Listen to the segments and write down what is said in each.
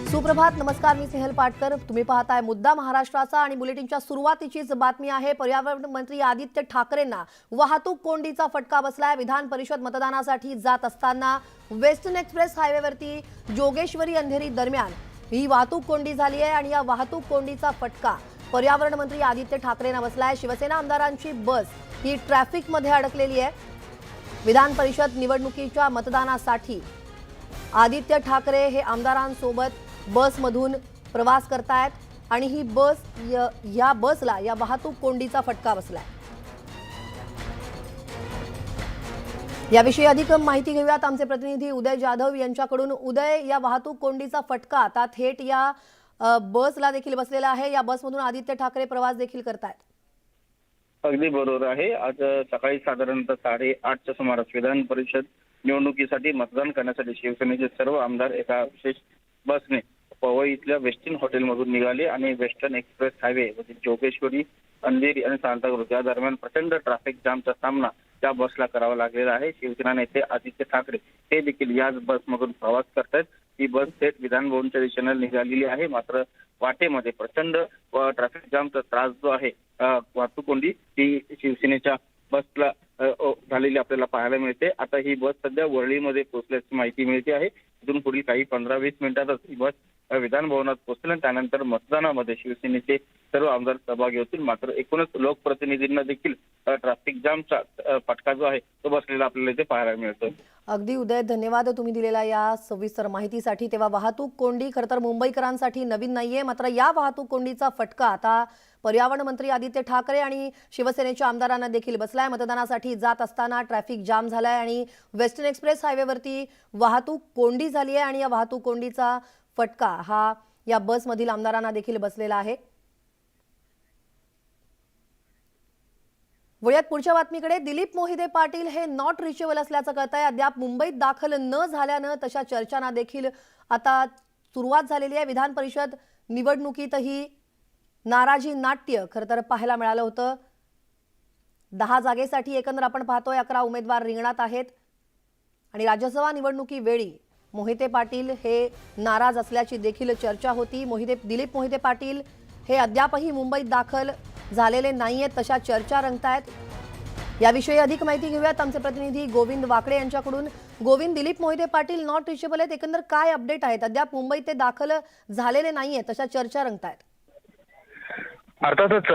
सुप्रभात, नमस्कार. मी स्नेहल पाटकर. तुम्ही पाहताय मुद्दा महाराष्ट्राचा आणि बुलेटिनच्या सुरुवातीचीच बातमी आहे. पर्यावरण मंत्री आदित्य ठाकरेंना वाहतूक कोंडीचा फटका बसलाय. विधान परिषद मतदानासाठी जात असताना वेस्टर्न एक्सप्रेस हायवेवरती जोगेश्वरी अंधेरी दरम्यान ही वाहतूक कोंडी झाली आहे आणि या वाहतूक कोंडीचा फटका पर्यावरण मंत्री आदित्य ठाकरेंना बसलाय. शिवसेना आमदारांची बस ही ट्रॅफिकमध्ये अडकलेली आहे. विधान परिषद निवडणुकीच्या मतदानासाठी आदित्य ठाकरे हे आमदारांसोबत बसमधून प्रवास करतायत आणि ही बस या बसला या वाहतूक कोंडीचा फटका बसलाय. याविषयी अधिक माहिती घेऊयात आमचे प्रतिनिधी उदय जाधव यांच्याकडून. उदय, या वाहतूक कोंडीचा फटका आता थेट या बसला देखील बसलेला आहे. या बसमधून आदित्य ठाकरे प्रवास देखील करतायत. अगदी बरोबर आहे. आज सकाळी साधारणतः 8:30च्या सुमारास विधान परिषद निवडणुकीसाठी मतदान करण्यासाठी शिवसेनेचे सर्व आमदार एका विशेष बसने पवई इथल्या वेस्टर्न हॉटेलमधून निघाले आणि वेस्टर्न एक्सप्रेस हायवे म्हणजे जोगेश्वरी अंधेरी आणि सांताक्रूज या दरम्यान प्रचंड ट्रॅफिक जामचा सामना त्या बसला करावा लागलेला आहे. शिवसेना नेते आदित्य ठाकरे हे देखील याच बसमधून प्रवास करतायत. ही बस थेट विधान भवनच्या दिशेने निघालेली आहे. मात्र वाटेमध्ये प्रचंड ट्रॅफिक जामचा त्रास जो आहे, वाहतूक कोंडी ही शिवसेनेच्या बसला झालेली आपल्याला पाहायला मिळते. आता ही बस सध्या वरळीमध्ये पोहोचल्याची माहिती मिळते आहे. इथून पुढील काही 15-20 मिनिटातच ही बस विधान भवनात पोहोचेल. त्यानंतर मतदानामध्ये शिवसेनेचे सर्व आमदार सहभागी होतील. मात्र एकूणच लोकप्रतिनिधींना देखील ट्रॅफिक जामचा फटका जो आहे तो बसलेला आपल्याला इथे पाहायला मिळतो. अगदी उदय, धन्यवाद तुम्ही दिलेल्या या सविस्तर माहितीसाठी. तेव्हा वाहतूक कोंडी खरं तर मुंबईकरांसाठी नवीन नाहीये, मात्र या वाहतूक कोंडीचा फटका आता पर्यावरण मंत्री आदित्य ठाकरे आणि शिवसेनेच्या आमदारांना देखील बसलाय. मतदानासाठी जात असताना ट्रॅफिक जाम झालाय आणि वेस्टर्न एक्सप्रेस हायवेवरती वाहतूक कोंडी झाली आहे आणि या वाहतूक कोंडीचा फटका हा या बसमधील आमदारांना देखील बसलेला आहे. वळूयात पुढच्या बातमीकडे. दिलीप मोहिते पाटील हे नॉट रिचेबल असल्याचं कळतंय. अद्याप मुंबईत दाखल न झाल्यानं तशा चर्चांना देखील आता सुरुवात झालेली आहे. विधान परिषद निवडणुकीतही नाराजी नाट्य खरं तर पाहायला मिळालं होतं. 10 जागेसाठी एकंदर आपण पाहतोय 11 उमेदवार रिंगणात आहेत आणि राज्यसभा निवडणुकीवेळी मोहिते पाटील हे नाराज असल्याची देखील चर्चा होती. दिलीप मोहिते पाटील हे अद्यापही मुंबईत दाखल झालेले नाहीयेत, तशा चर्चा रंगतायत. याविषयी अधिक माहिती घेऊयात आमचे प्रतिनिधी गोविंद वाकडे यांच्याकडून. गोविंद, दिलीप मोहिते पाटील नॉट रिचेबल आहेत, एकंदर काय अपडेट आहेत? अद्याप मुंबईत ते दाखल झालेले नाहीयेत, तशा चर्चा रंगतायत. अर्थातच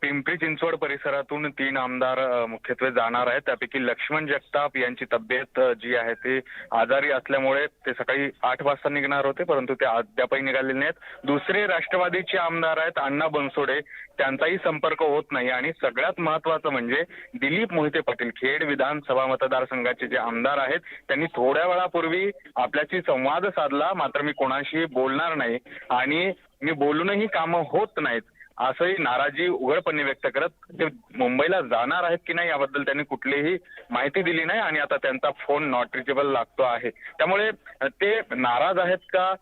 पिंपरी चिंचवड परिसरातून 3 आमदार मुख्यत्वे जाणार आहेत. त्यापैकी लक्ष्मण जगताप यांची तब्येत जी आहे ते आजारी असल्यामुळे ते सकाळी 8 वाजता निघणार होते, परंतु ते अद्यापही निघालेले नाहीत. दुसरे राष्ट्रवादीचे आमदार आहेत अण्णा बनसोडे, त्यांचाही संपर्क होत नाही. आणि सगळ्यात महत्वाचं म्हणजे दिलीप मोहिते पाटील खेड विधानसभा मतदारसंघाचे जे आमदार आहेत त्यांनी थोड्या वेळापूर्वी आपल्याशी संवाद साधला, मात्र मी कोणाशी बोलणार नाही आणि मी बोलूनही कामं होत नाहीत असंही नाराजी उघडपणे व्यक्त करत ते मुंबईला जाणार आहेत की नाही याबद्दल त्यांनी कुठलीही माहिती दिली नाही आणि आता त्यांचा फोन नॉट रिचेबल लागतो आहे. त्यामुळे ते नाराज आहेत का?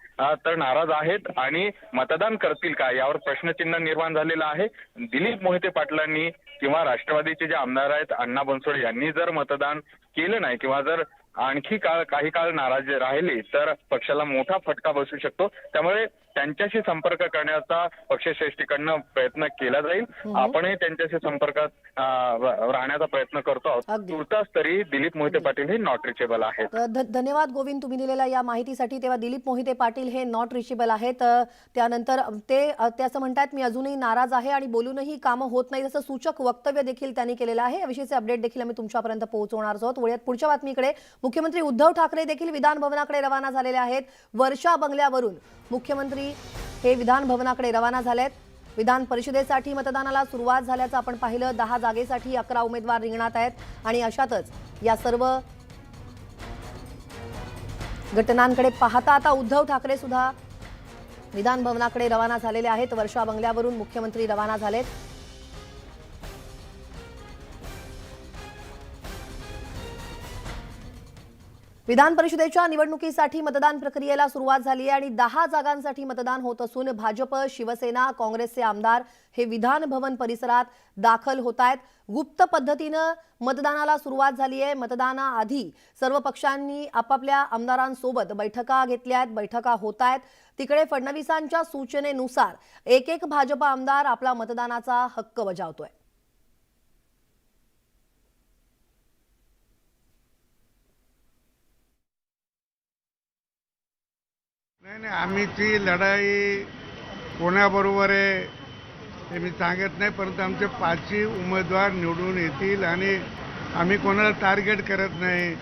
तर नाराज आहेत आणि मतदान करतील का यावर प्रश्नचिन्ह निर्माण झालेलं आहे. दिलीप मोहिते पाटलांनी किंवा राष्ट्रवादीचे जे आमदार आहेत अण्णा बनसोडे यांनी जर मतदान केलं नाही किंवा जर आणखी काही काळ नाराज राहिले तर पक्षाला मोठा फटका बसू शकतो. त्यामुळे त्यांच्याशी संपर्क करण्याचा पक्षश्रेष्ठीकडनं प्रयत्न केला जाईल. आपणही त्यांच्याशी संपर्कात राहण्याचा प्रयत्न करतो आहोत. तुर्तास तरी दिलीप मोहिते पाटील हे नॉट रिचेबल आहेत. धन्यवाद गोविंद तुम्ही दिलेल्या या माहितीसाठी. तेव्हा दिलीप मोहिते पाटील हे नॉट रिचेबल आहेत. त्यानंतर ते असं म्हणतात मी अजूनही नाराज आहे आणि बोलूनही कामं होत नाही, असं सूचक वक्तव्य देखील त्यांनी केलेलं आहे. याविषयीचे अपडेट देखील आम्ही तुमच्यापर्यंत पोहोचवणार आहोत. वळूयात पुढच्या बातमीकडे. मुख्यमंत्री उद्धव ठाकरे देखील विधान भवनाकडे रवाना झालेले आहेत. वर्षा बंगल्यावरून मुख्यमंत्री हे विधान भवनाकडे रवाना झालेत. विधान परिषदेसाठी मतदानाला सुरुवात झाल्याचं आपण पाहिलं. 10 जागेसाठी 11 उमेदवार रिंगणात आहेत आणि अशातच या सर्व घटनांकडे पाहता आता उद्धव ठाकरे सुद्धा विधान भवनाकडे रवाना झालेले आहेत. वर्षा बंगल्यावरून मुख्यमंत्री रवाना झालेत. विधान परिषदेच्या निवडणुकीसाठी मतदान प्रक्रियेला सुरुवात झाली आहे आणि 10 जागांसाठी मतदान होत असून भाजप, शिवसेना, काँग्रेसचे आमदार हे विधान भवन परिसरात दाखल होत आहेत। गुप्त पद्धतीनं मतदानाला सुरुवात झाली आहे। मतदानाआधी सर्व पक्षांनी आपापल्या आमदारांसोबत बैठका घेतल्या आहेत, बैठका होत आहेत। तिकडे फडणवीसांच्या सूचनेनुसार एक भाजप आमदार आपला मतदानाचा हक्क बजावतोय। नाही, आम्ही ती लढाई कोणाबरोबर आहे हे मी सांगत नाही, परंतु आमचे 5ही उमेदवार निवडून येतील आणि आम्ही कोणाला टार्गेट करत नाही,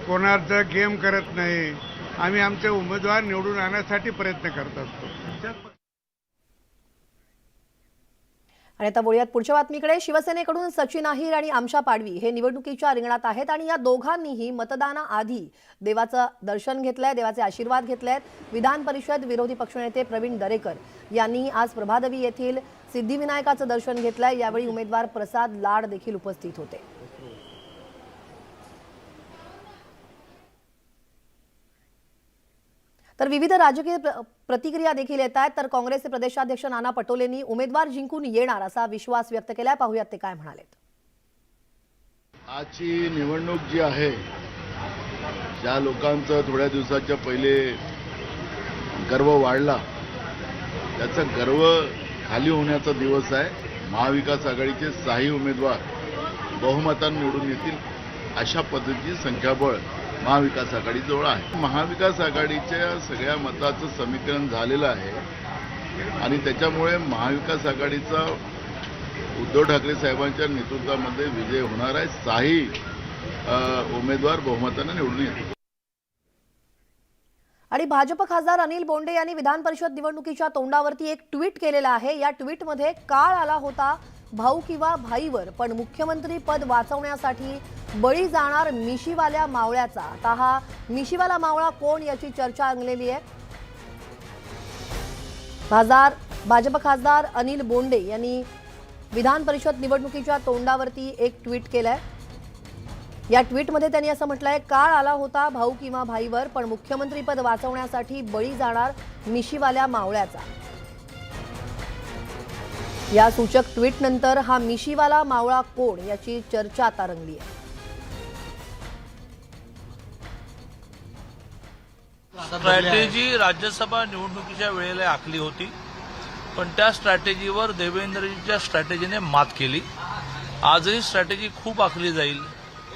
कोणाचा गेम करत नाही। आम्ही आमचे उमेदवार निवडून आणण्यासाठी प्रयत्न करत असतो। आणि आता बोलूयात पुढच्या बातमीकडे। शिवसेनेकडून सचिन अहिर आणि आमशा पाडवी हे निवडणुकीच्या रिंगणात आहेत आणि या दोघांनीही मतदानाआधी देवाचं दर्शन घेतलंय, देवाचे आशीर्वाद घेतलेत। विधान परिषद विरोधी पक्षनेते प्रवीण दरेकर यांनी आज प्रभादेवी येथील सिद्धिविनायकाचं दर्शन घेतलंय। यावेळी उमेदवार प्रसाद लाड देखील उपस्थित होते। तर विविध राजकीय प्रतिक्रिया देखील येत आहेत। तर काँग्रेसचे प्रदेशाध्यक्ष नाना पटोलेंनी उमेदवार जिंकून येणार असा विश्वास व्यक्त केलाय। पाहूयात ते काय म्हणालेत। आजची निवडणूक जी आहे, ज्या लोकांचं थोड्या दिवसाच्या पहिले गर्व वाढला, त्याचा गर्व खाली होण्याचा दिवस आहे। महाविकास आघाडीचे 6ही उमेदवार बहुमताने निवडून येतील अशा पद्धतीची संख्याबळ महाविकास आघाडीजवळ आहे। महाविकास आघाडीच्या सगळ्या मताचं समीकरण झालेलं आहे आणि त्याच्यामुळे महाविकास आघाडीचा उद्धव ठाकरे साहेबांच्या नेतृत्वामध्ये विजय होणार आहे। 6ही उमेदवार बहुमताने निवडून येतील। आणि भाजप खासदार अनिल बोंडे यांनी विधान परिषद निवडणुकीच्या तोंडावरती एक ट्विट केलेलं आहे। या ट्विटमध्ये काळ आला होता भाऊ किंवा भाईवर, पण मुख्यमंत्री पद वाचवण्यासाठी बळी जाणार मिशीवाल्या मावळ्याचा। आता हा मिशीवाला मावळा कोण याची चर्चा रंगलेली आहे। भाजप खासदार अनिल बोंडे यांनी विधान परिषद निवडणुकीच्या तोंडावरती एक ट्विट केलंय। या ट्विटमध्ये त्यांनी असं म्हटलंय, काळ आला होता भाऊ किंवा भाईवर, पण मुख्यमंत्री पद वाचवण्यासाठी बळी जाणार मिशीवाल्या मावळ्याचा। या सूचक ट्विट नंतर हा मिशीवाला मावळा कोण याची चर्चा आता रंगली आहे। स्ट्रॅटेजी राज्यसभा निवडणुकीच्या वेळेला आखली होती, पण त्या स्ट्रॅटेजीवर देवेंद्रजींच्या स्ट्रॅटेजीने मात केली। आजही स्ट्रॅटेजी खूप आखली जाईल,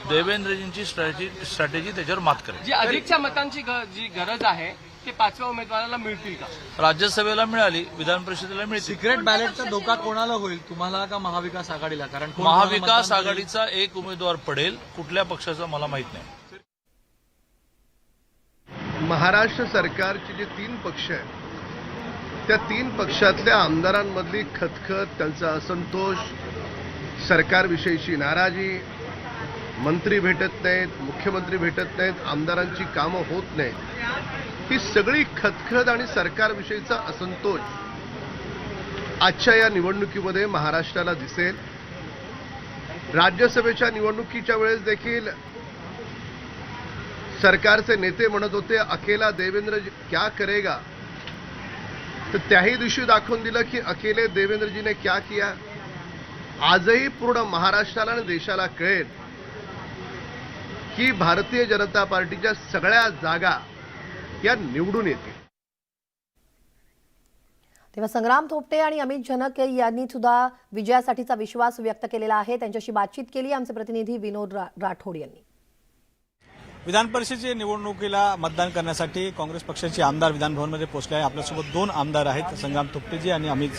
देवेंद्रजींची स्ट्रॅटेजी त्याच्यावर मात करेल। जी अधिकच्या मतांची जी गरज आहे ते 5व्या उमेदवाराला मिळतील का? राज्यसभेला मिळाली, विधान परिषदेला मिळतील। सिक्रेट बॅलेटचा धोका कोणाला होईल, तुम्हाला का महाविकास आघाडीला? कारण महाविकास आघाडीचा एक उमेदवार पडेल, कुठल्या पक्षाचा मला माहित नाही। महाराष्ट्र सरकारचे जे 3 पक्ष आहेत, त्या 3 पक्षातल्या आमदारांमधली खतखत, त्यांचा असंतोष, सरकारविषयीची नाराजी, मंत्री भेटत नाहीत, मुख्यमंत्री भेटत नाहीत, आमदारांची कामं होत नाहीत, ही सगळी खतखत आणि सरकारविषयीचा असंतोष आजच्या या निवडणुकीमध्ये महाराष्ट्राला दिसेल। राज्यसभेच्या निवडणुकीच्या वेळेस देखील सरकारचे नेते म्हणत होते, अकेला देवेंद्र क्या करेगा, तर त्याही दिवशी दाखवून दिलं की अकेले देवेंद्रजीने क्या किया। आजही पूर्ण महाराष्ट्राला आणि देशाला कळेल की भारतीय जनता पार्टीच्या सगळ्या जागा या निवडून येतील। तेव्हा संग्राम थोपटे आणि अमित झनक यांनी सुद्धा विजयासाठीचा विश्वास व्यक्त केलेला आहे। त्यांच्याशी बातचीत केली आमचे प्रतिनिधी विनोद राठोड यांनी। विधान परिषदेच्या निवडणुकीला मतदान करण्यासाठी काँग्रेस पक्षाचे आमदार विधान भवनमध्ये पोहोचले आहे। आपल्यासोबत 2 आमदार आहेत, संग्राम थोपटेजी आणि अमित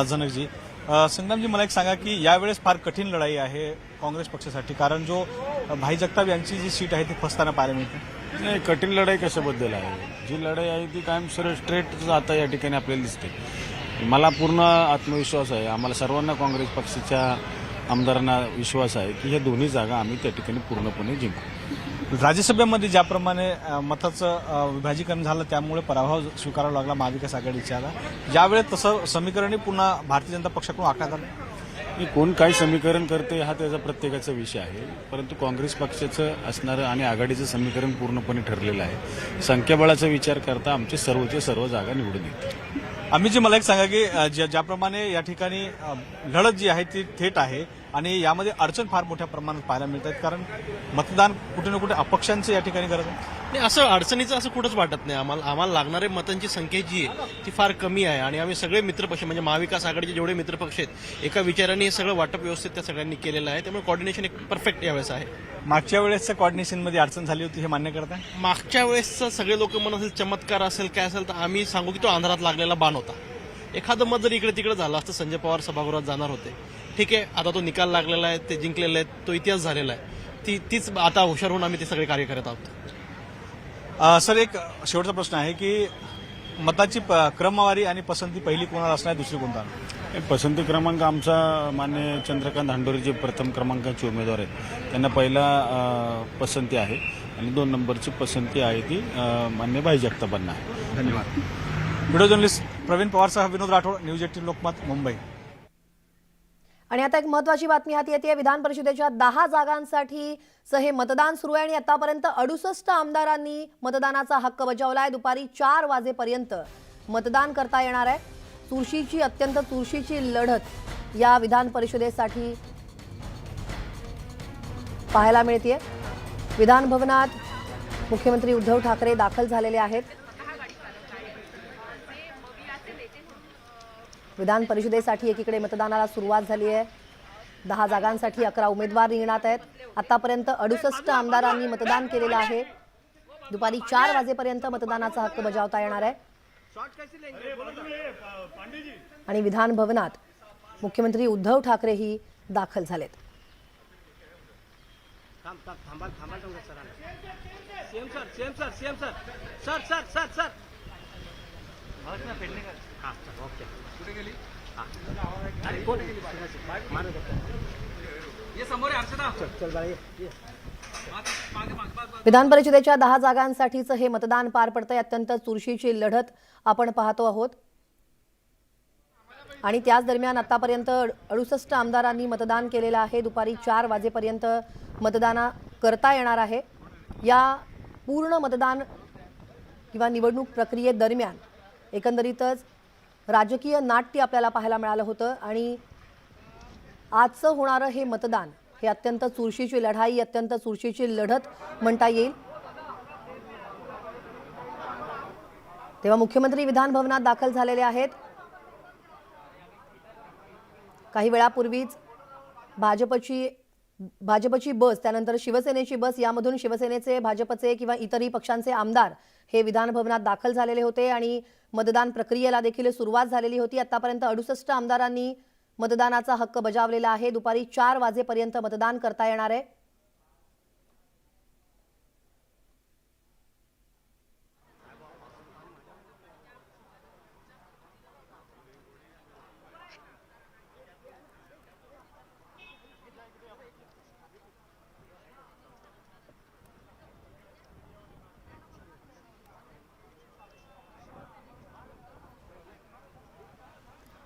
झनकजी। संग्रामजी, मला एक सांगा की यावेळेस फार कठीण लढाई आहे काँग्रेस पक्षासाठी, कारण जो भाई जगताप यांची जी सीट आहे ती फसताना पाहायला मिळते। नाही, कठीण लढाई कशाबद्दल आहे? जी लढाई आहे ती कायम सरळ स्ट्रेट आता या ठिकाणी आपल्याला दिसते। मला पूर्ण आत्मविश्वास आहे, आम्हाला सर्वांना काँग्रेस पक्षाच्या आमदारांना विश्वास आहे की ह्या दोन्ही जागा आम्ही त्या ठिकाणी पूर्णपणे जिंकू। राज्यसभेमध्ये ज्याप्रमाणे मताचं विभाजीकरण झालं त्यामुळे पराभव स्वीकारावा लागला महाविकास आघाडीच्या, ज्यावेळेस तसं समीकरणही पुन्हा भारतीय जनता पक्षाकडून आखण्यात आलं। हे कोण काय समीकरण करते हा त्याचा प्रत्येकाचा विषय आहे, परंतु काँग्रेस पक्षाचं असणारं आणि आघाडीचं समीकरण पूर्णपणे ठरलेलं आहे. संख्याबळाचा विचार करता आमचे सर्वचे सर्व जागा निवडून येतील. अमितजी, मला एक सांगा की ज्याप्रमाणे या ठिकाणी लढत जी आहे ती थेट आहे आणि यामध्ये अडचण फार मोठ्या प्रमाणात पाहायला मिळत आहेत, कारण मतदान कुठे ना कुठे अपक्षांचं या ठिकाणी करत आहे. नाही, असं अडचणीचं असं कुठंच वाटत नाही आम्हाला लागणारे मतांची संख्या जी आहे ती फार कमी आहे आणि आम्ही सगळे मित्रपक्ष म्हणजे महाविकास आघाडीचे जेवढे मित्रपक्ष आहेत एका विचाराने हे सगळं वाटप व्यवस्थित त्या सगळ्यांनी केलेलं आहे, त्यामुळे कॉर्डिनेशन एक परफेक्ट यावेळेस आहे. मागच्या वेळेसच्या कॉर्डिनेशनमध्ये अडचण झाली होती हे मान्य करताय? मागच्या वेळेसचं सगळे लोक म्हणत असेल चमत्कार असेल काय असेल तर आम्ही सांगू की तो अंधारात लागलेला बाण होता. एखादं मत जर इकडे तिकडे झालं असतं संजय पवार सभागृहात जाणार होते. ठीक आहे, आता तो निकाल लागलेला आहे, ते जिंकलेले आहेत, तो इतिहास झालेला आहे. तीच आता हुशार होऊन आम्ही ते सगळे कार्य करत आहोत. सर, एक शेवटचा प्रश्न आहे की मताची क्रमवारी आणि पसंती पहिली कोणाला असणार, दुसरी कोणता? पसंती क्रमांक आमचा मान्य चंद्रकांत हांडोरे जे प्रथम क्रमांकाचे उमेदवार आहेत त्यांना पहिला पसंती आहे आणि 2 नंबरची पसंती आहे ती मान्य भाई जगतापांना आहे. धन्यवाद. व्हिडिओ जर्नलिस्ट प्रवीण पवारसह विनोद राठोड, न्यूज 18 लोकमत, मुंबई. आणि आता एक महत्वाची बातमी हाती येते. विधान परिषदेच्या 10 जागांसाठीचं हे मतदान सुरू आहे आणि आतापर्यंत 68 आमदारांनी मतदानाचा हक्क बजावलाय. दुपारी 4 वाजेपर्यंत मतदान करता येणार आहे. अत्यंत चुरशीची लढत या विधान परिषदेसाठी पाहायला मिळते. विधान भवनात मुख्यमंत्री उद्धव ठाकरे दाखल झालेले आहेत. विधान परिषदेसाठी एकीकडे मतदानाला सुरुवात झाली आहे. 10 जागांसाठी 11 उमेदवार रिंगणात आहेत. आतापर्यंत 68 आमदारांनी मतदान केलेलं आहे. दुपारी 4 वाजेपर्यंत मतदानाचा हक्क बजावता येणार आहे. आणि विधान भवनात मुख्यमंत्री उद्धव ठाकरेही दाखल झालेत. विधान परिषदेच्या 10 जागांसाठीचं हे मतदान पार पडतंय. अत्यंत चुरशीची लढत आपण पाहतो आहोत आणि त्याच दरम्यान आतापर्यंत 68 आमदारांनी मतदान केलेलं आहे. दुपारी 4 वाजेपर्यंत मतदान करता येणार आहे. या पूर्ण मतदान किंवा निवडणूक प्रक्रियेदरम्यान एकंदरीतच राजकीय नाट्य आपल्याला पाहायला मिळालं होतं आणि आजचं होणारं हे मतदान हे अत्यंत चुरशीची लढाई, अत्यंत चुरशीची लढत म्हणता येईल. तेव्हा मुख्यमंत्री विधान भवनात दाखल झालेले आहेत. काही वेळापूर्वीच भाजपची बस, त्यानंतर शिवसेनेची बस, यामधून शिवसेनेचे, भाजपचे किंवा इतरही पक्षांचे आमदार हे विधान भवनात दाखल झालेले होते आणि मतदान प्रक्रियेला देखील सुरुवात झालेली होती. आतापर्यंत 68 आमदारांनी मतदानाचा हक्क बजावलेला आहे. दुपारी 4 वाजेपर्यंत मतदान करता येणार आहे.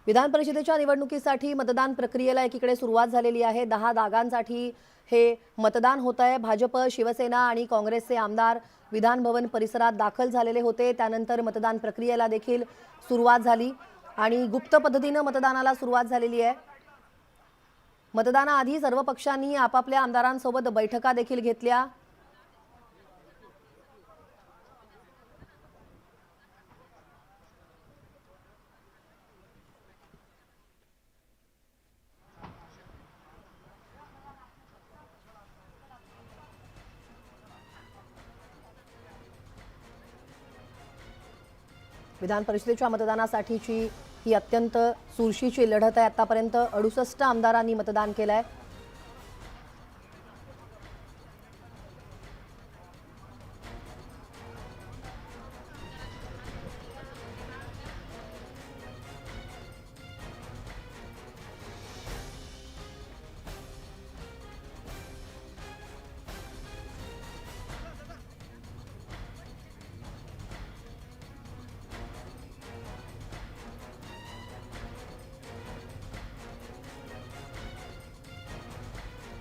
विधान परिषदेच्या निवडणुकीसाठी मतदान प्रक्रियेला एकीकडे सुरुवात झालेली आहे. 10 जागांसाठी हे मतदान होत आहे. भाजप, शिवसेना आणि काँग्रेसचे आमदार विधान भवन परिसरात दाखल झालेले होते. त्यानंतर मतदान प्रक्रियेला देखील सुरुवात झाली आणि गुप्त पद्धतीने मतदानाला सुरुवात झालेली आहे. मतदानाआधी सर्व पक्षांनी आपापल्या आमदारांसोबत बैठका देखील घेतल्या. विधान परिषदेच्या मतदानासाठीची ही अत्यंत चुरशीची लढत आहे. आतापर्यंत 68 आमदारांनी मतदान केलंय.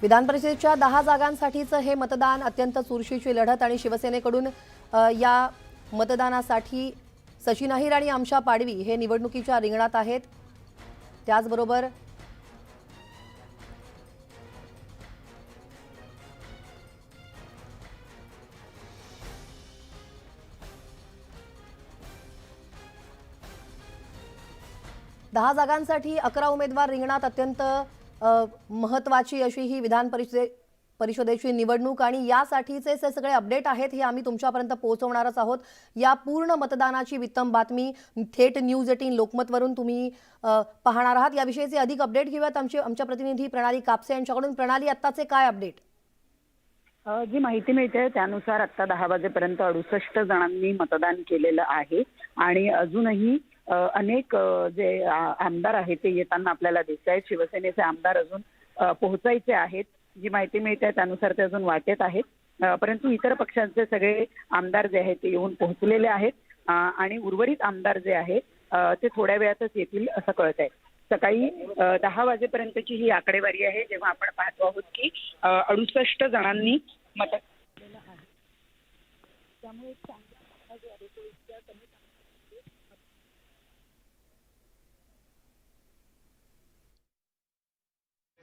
विधान परिषदेच्या 10 जागांसाठीचं हे मतदान अत्यंत चुरशीची लढत आणि शिवसेनेकडून या मतदानासाठी सचिन अहिर आणि आमशा पाडवी हे निवडणुकीच्या रिंगणात आहेत. त्याचबरोबर दहा जागांसाठी 11 उमेदवार रिंगणात. अत्यंत महत्त्वाची अशी ही विधान परिषदेची निवडणूक आणि यासाठीचे जे सगळे अपडेट आहेत हे आम्ही तुमच्यापर्यंत पोहोचवणारच आहोत. या पूर्ण मतदानाची वित्तम बातमी थेट न्यूज 18 लोकमतवरून तुम्ही पाहणार आहात. याविषयीचे अधिक अपडेट घेऊयात आमच्या प्रतिनिधी प्रणाली कापसे यांच्याकडून. प्रणाली, आत्ताचे काय अपडेट? जी माहिती मिळते त्यानुसार आता 10 वाजेपर्यंत 68 जणांनी मतदान केलेलं आहे आणि अजूनही अनेक जे आमदार आहेत ते येताना आपल्याला दिसत आहेत. शिवसेनेचे आमदार अजून पोहोचायचे आहेत. जी माहिती मिळते त्यानुसार ते अजून वाटेत आहेत, परंतु इतर पक्षांचे सगळे आमदार जे आहेत ते येऊन पोहोचलेले आहेत आणि उर्वरित आमदार जे आहेत ते थोड्या वेळातच येतील असं कळत आहे. सकाळी 10 वाजेपर्यंतची ही आकडेवारी आहे, जेव्हा आपण पाहतो आहोत की 68 जणांनी मतदान केलेलं आहे. त्यामुळे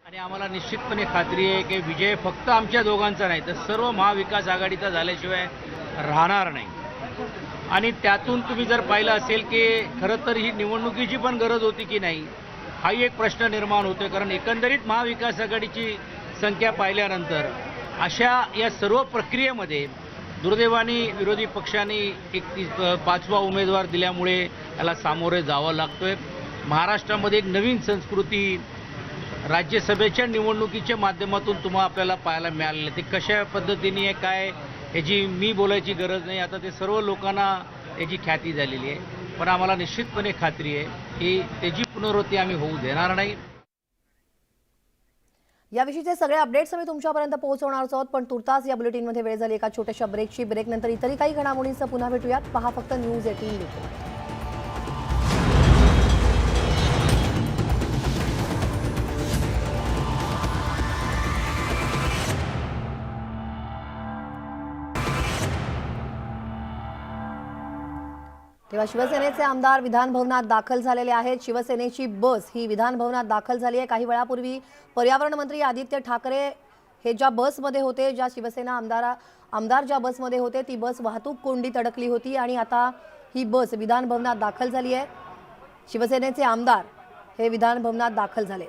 आणि आम्हाला निश्चितपणे खात्री आहे की विजय फक्त आमच्या दोघांचा नाही तर सर्व महाविकास आघाडीचा झाल्याशिवाय राहणार नाही. आणि त्यातून तुम्ही जर पाहिलं असेल की खरं तर ही निवडणुकीची पण गरज होती की नाही हाही एक प्रश्न निर्माण होतोय. कारण एकंदरीत महाविकास आघाडीची संख्या पाहिल्यानंतर अशा या सर्व प्रक्रियेमध्ये दुर्दैवाने विरोधी पक्षांनी एक 5वा उमेदवार दिल्यामुळे याला सामोरे जावं लागतोय. महाराष्ट्रामध्ये एक नवीन संस्कृती राज्यसभेच्या निवडणुकीच्या माध्यमातून तुम्हाला आपल्याला पाहायला मिळालेलं. ते कशा पद्धतीने आहे काय याची मी बोलायची गरज नाही. आता ते सर्व लोकांना याची ख्याती झालेली आहे. पण आम्हाला निश्चितपणे खात्री आहे की त्याची पुनरावृत्ती आम्ही होऊ देणार नाही. याविषयीचे सगळे अपडेट्स आम्ही तुमच्यापर्यंत पोहोचवणार आहोत. पण तुर्तास या बुलेटिनमध्ये वेळ झाली एका छोट्याशा ब्रेकची. ब्रेकनंतर इतरही काही घडामोडींचं पुन्हा भेटूयात. पहा फक्त न्यूज 18 लोकमत. तेव्हा शिवसेनेचे आमदार विधानभवनात दाखल झालेले आहेत. शिवसेनेची बस ही विधानभवनात दाखल झाली आहे. काही वेळापूर्वी पर्यावरण मंत्री आदित्य ठाकरे हे ज्या बसमध्ये होते, ज्या शिवसेना आमदार ज्या बसमध्ये होते ती बस वाहतूक कोंडीत अडकली होती आणि आता ही बस विधानभवनात दाखल झाली आहे. शिवसेनेचे आमदार हे विधानभवनात दाखल झाले.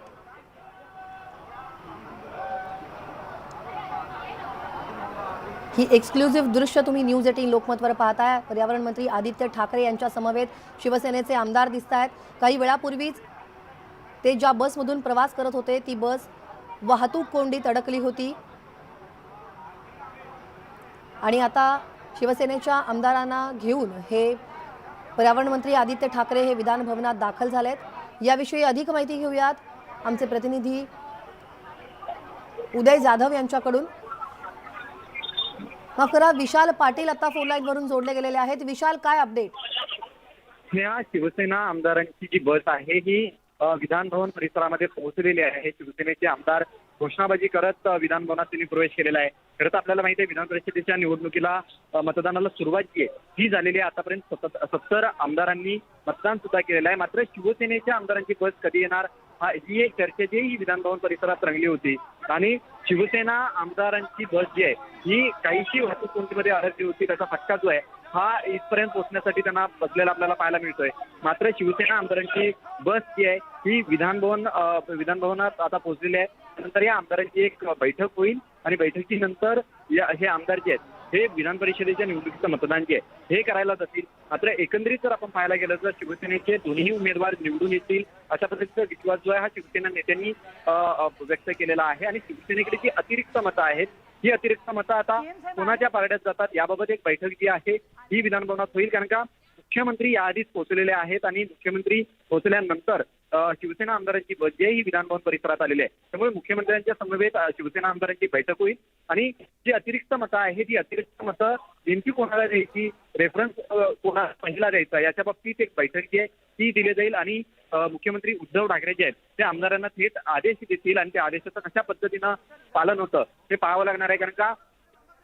ही एक्सक्लुझिव्ह दृश्य तुम्ही न्यूज 18 लोकमतवर पाहताय. पर्यावरण मंत्री आदित्य ठाकरे यांच्या समवेत शिवसेनेचे आमदार दिसत आहेत. काही वेळापूर्वीच ते ज्या बसमधून प्रवास करत होते ती बस वाहतूक कोंडीत अडकली होती आणि आता शिवसेनेच्या आमदारांना घेऊन हे पर्यावरण मंत्री आदित्य ठाकरे हे विधानभवनात दाखल झालेत. याविषयी अधिक माहिती घेऊयात आमचे प्रतिनिधी उदय जाधव यांच्याकडून. माफ करा, विशाल पाटील आता फोन लाईन वरून जोडले गेलेले आहेत. विशाल, काय अपडेट? शिवसेना आमदारांची जी बस आहे ही विधानभवन परिसरामध्ये पोहोचलेली आहे. शिवसेनेचे आमदार घोषणाबाजी करत विधानभवनात त्यांनी प्रवेश केलेला आहे. खरं तर आपल्याला माहिती आहे विधान परिषदेच्या निवडणुकीला मतदानाला सुरुवात जी आहे ही झालेली आहे. आतापर्यंत 70 आमदारांनी मतदान सुद्धा केलेलं आहे. मात्र शिवसेनेच्या आमदारांची बस कधी येणार ही एक चर्चा जी ही विधानभवन परिसरात रंगली होती आणि शिवसेना आमदारांची बस जी आहे ही काहीशी वाहतूक कोंडीमध्ये अडकली होती. त्याचा फटका जो आहे हा इथपर्यंत पोहोचण्यासाठी त्यांना बसलेला आपल्याला पाहायला मिळतोय. मात्र शिवसेना आमदारांची बस जी आहे ही विधानभवनात आता पोहोचलेली आहे. नंतर या आमदारांची एक बैठक होईल आणि बैठकीनंतर हे आमदार जे आहेत हे विधान परिषदेच्या निवडणुकीचं मतदान जे आहे हे करायला जातील. मात्र एकंदरीत जर आपण पाहायला गेलं तर शिवसेनेचे दोन्ही उमेदवार निवडून येतील अशा पद्धतीचा विश्वास जो आहे हा शिवसेना नेत्यांनी व्यक्त केलेला आहे. आणि शिवसेनेकडे जी अतिरिक्त मतं आहेत ही अतिरिक्त मतं आता कोणाच्या पारड्यात जातात याबाबत एक बैठक जी आहे ही विधानभवनात होईल. कारण का मुख्यमंत्री याआधीच पोहोचलेले आहेत आणि मुख्यमंत्री पोहोचल्यानंतर शिवसेना आमदारांची बस जी आहे ही विधानभवन परिसरात आलेली आहे. त्यामुळे मुख्यमंत्र्यांच्या समवेत शिवसेना आमदारांची बैठक होईल आणि जी अतिरिक्त मतं आहेत ती अतिरिक्त मतं नेमकी कोणाला द्यायची, रेफरन्स कोणाला पहिला द्यायचा याच्या बाबतीत एक बैठक जी आहे ती दिली जाईल आणि मुख्यमंत्री उद्धव ठाकरे जे आहेत ते आमदारांना थेट आदेश देतील आणि त्या आदेशाचं कशा पद्धतीनं पालन होतं ते पाहावं लागणार आहे. कारण का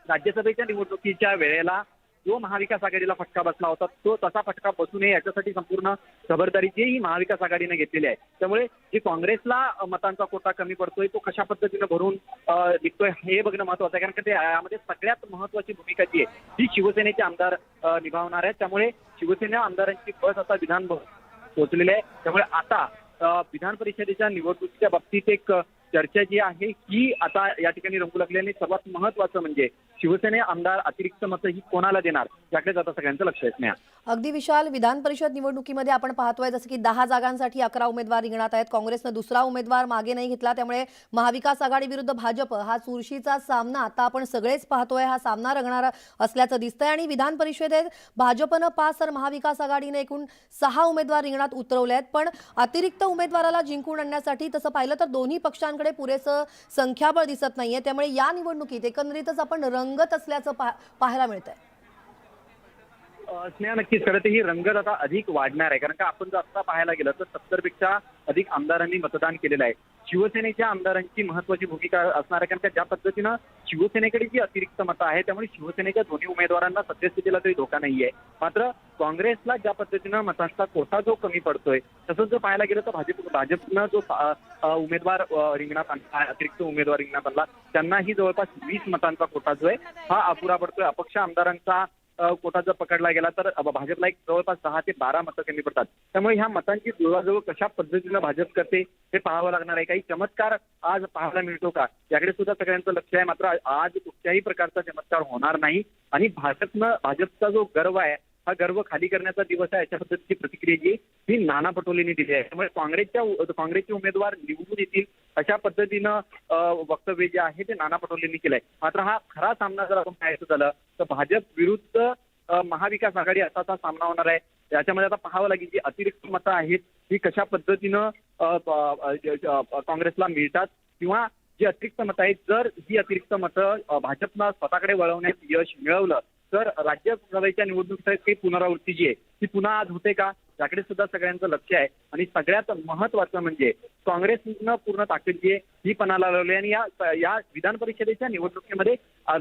राज्यसभेच्या निवडणुकीच्या वेळेला जो महाविकास आघाडीला फटका बसला होता तो तसा फटका बसू नये याच्यासाठी संपूर्ण खबरदारी जी ही महाविकास आघाडीने घेतलेली आहे. त्यामुळे जे काँग्रेसला मतांचा कोटा कमी पडतोय तो कशा पद्धतीनं भरून निघतोय हे बघणं महत्वाचं आहे. कारण का ते यामध्ये सगळ्यात महत्वाची भूमिका जी आहे ती शिवसेनेचे आमदार निभावणार आहेत. त्यामुळे शिवसेना आमदारांची बस आता विधानभवन पोहोचलेली आहे. त्यामुळे आता विधान परिषदेच्या निवडणुकीच्या बाबतीत एक चर्चा जी आहे ही आता या ठिकाणी रंगू लागली आणि सर्वात महत्वाचं म्हणजे शिवसेने आमदार अतिरिक्त मतं ही कोणाला देणार याकडे आता सगळ्यांचं लक्ष आहे. स्नेहा. अगदी विशाल, विधान परिषद निवडणुकीमध्ये आपण पाहतोय जसं की 10 जागांसाठी 11 उमेदवार रिंगणात आहेत. काँग्रेसनं दुसरा उमेदवार मागे नाही घेतला. त्यामुळे महाविकास आघाडी विरुद्ध भाजप हा चुरशीचा सामना आता आपण सगळेच पाहतोय. हा सामना रंगणार असल्याचं दिसतंय आणि विधान परिषदेत भाजपनं 5 तर महाविकास आघाडीने एकूण 6 उमेदवार रिंगणात उतरवले आहेत. पण अतिरिक्त उमेदवाराला जिंकून आणण्यासाठी तसं पाहिलं तर दोन्ही पक्षांकडे पुरेसं संख्याबळ दिसत नाहीये. त्यामुळे या निवडणुकीत एकंदरीतच आपण रंगत असल्याचं पाहायला मिळतंय. स्नेहा, नक्कीच खरं तर ही रंगत आता अधिक वाढणार आहे. कारण का आपण जर आता पाहायला गेलं तर 70 पेक्षा अधिक आमदारांनी मतदान केलेलं आहे. शिवसेनेच्या आमदारांची महत्वाची भूमिका असणार आहे. कारण का ज्या पद्धतीनं शिवसेनेकडे जी अतिरिक्त मतं आहे त्यामुळे शिवसेनेच्या दोन्ही उमेदवारांना सद्यस्थितीला तरी धोका नाहीये. मात्र काँग्रेसला ज्या पद्धतीनं मतांचा कोटा जो कमी पडतोय तसंच जर पाहायला गेलं तर भाजपनं जो उमेदवार रिंगणात आणला, अतिरिक्त उमेदवार रिंगणात आणला त्यांनाही जवळपास 20 मतांचा कोटा जो आहे हा अपुरा पडतोय. अपक्ष आमदारांचा कोटा जर पकडला गेला तर भाजपला एक जवळपास 10 ते 12 मतं कमी पडतात. त्यामुळे ह्या मतांची जुळवाजुळव कशा पद्धतीनं भाजप करते हे पाहावं लागणार आहे. काही चमत्कार आज पाहायला मिळतो का याकडे सुद्धा सगळ्यांचं लक्ष आहे. मात्र आज कुठल्याही प्रकारचा चमत्कार होणार नाही आणि भाजपचा जो गर्व आहे हा गर्व खाली करण्याचा दिवस आहे अशा पद्धतीची प्रतिक्रिया जी ही नाना पटोलेंनी दिली आहे. त्यामुळे काँग्रेसचे उमेदवार निवडून येतील अशा पद्धतीनं वक्तव्य जे आहे ते नाना पटोलेंनी केलंय. मात्र हा खरा सामना जर आपण पाहायचं झालं तर भाजप विरुद्ध महाविकास आघाडी असाचा सामना होणार आहे. याच्यामध्ये आता पाहावं लागेल जी अतिरिक्त मतं आहेत ही कशा पद्धतीनं काँग्रेसला मिळतात किंवा जी अतिरिक्त मतं आहेत जर ही अतिरिक्त मतं भाजपनं स्वतःकडे वळवण्यात यश मिळवलं तर राज्यसभेच्या निवडणुकीत काही पुनरावृत्ती जी आहे ती पुन्हा आज होते का याकडे सुद्धा सगळ्यांचं लक्ष आहे. आणि सगळ्यात महत्वाचं म्हणजे काँग्रेसनं पूर्ण ताकद जी आहे ही पणाला लावली आणि या विधान परिषदेच्या निवडणुकीमध्ये